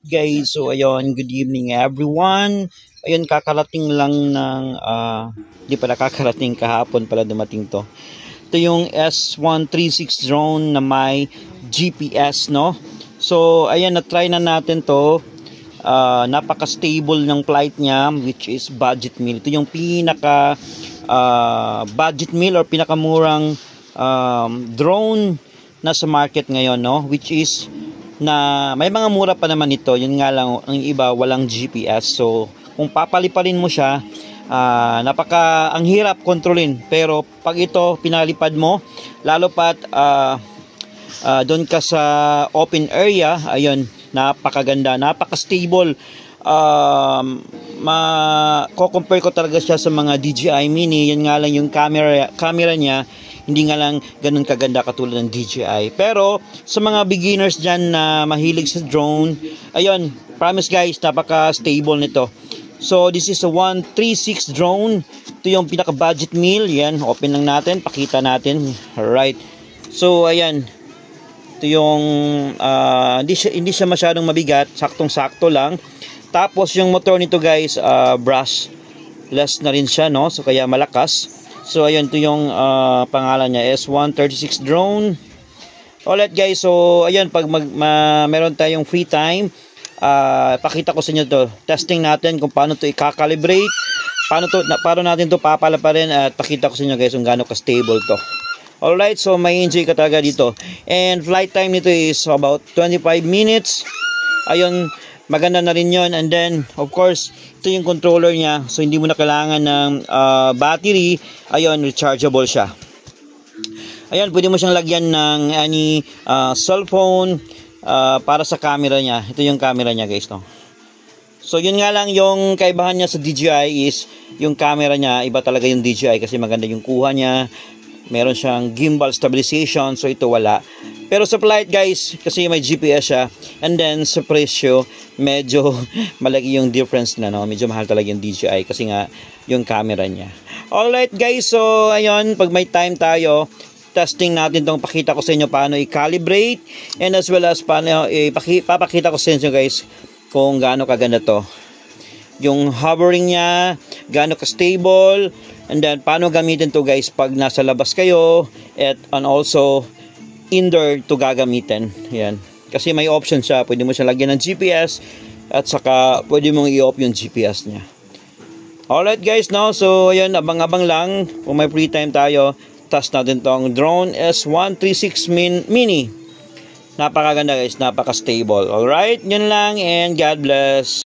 Guys, so ayun, good evening everyone. Ayun, kakarating lang ng di pala kakarating, kahapon pala dumating to. Ito yung S136 drone na may GPS, no? So ayan, na-try na natin to. Napaka-stable ng flight niya, which is budget meal. Ito yung pinaka budget meal or pinakamurang drone na sa market ngayon, no? Which is na may mga mura pa naman ito, yun nga lang ang iba walang GPS. So kung papalipalin mo siya, ang hirap kontrolin. Pero pag ito pinalipad mo, lalo pat doon ka sa open area, ayun, napakaganda, napaka-stable. Compare ko talaga siya sa mga DJI Mini. Yun nga lang yung camera niya hindi nga lang ganun kaganda katulad ng DJI. Pero sa mga beginners dyan na mahilig sa drone, ayun, promise guys, napaka-stable nito. So this is a 136 drone. Ito yung pinaka-budget meal. Yan, open lang natin, pakita natin. Alright. So ayan, ito yung hindi siya masyadong mabigat, saktong-sakto lang. Tapos yung motor nito guys, brushless na rin siya, no? So kaya malakas. So ayun, ito yung pangalan niya, S136 drone. Alright guys, so ayun, pag meron tayong free time, pakita ko sa inyo to. Testing natin kung paano to i-calibrate, paano natin to papalaparin, at pakita ko sa inyo guys kung gaano ka-stable to. Alright, so may enjoy ka talaga dito. And flight time nito is about 25 minutes. Ayun, maganda na rin yun. And then of course, ito yung controller niya, so hindi mo na kailangan ng battery. Ayun, rechargeable siya. Ayun, pwede mo siyang lagyan ng any cellphone para sa camera niya. Ito yung camera niya guys, no? So yun nga lang yung kaibahan niya sa DJI is yung camera niya, iba talaga yung DJI kasi maganda yung kuha niya. Meron siyang gimbal stabilization, so ito wala. Pero sa flight guys, kasi may GPS siya, and then sa presyo, medyo malaki yung difference na, no? Medyo mahal talaga yung DJI kasi nga yung camera niya. Alright guys, so ayun, pag may time tayo, testing natin tong, pakita ko sa inyo paano i-calibrate, and as well as paano papakita ko sa inyo guys kung gaano kaganda to. Yung hovering niya, gaano ka-stable, and then paano gamitin to guys pag nasa labas kayo, and also indoor to gagamitin. Yan. Kasi may option siya. Pwede mo siya lagyan ng GPS at saka pwede mong i-off yung GPS niya. Alright guys, no? So ayan, abang-abang lang. Kung may free time tayo, test natin tong drone S136 Mini. Napakaganda guys, napaka-stable. Alright, yun lang, and God bless.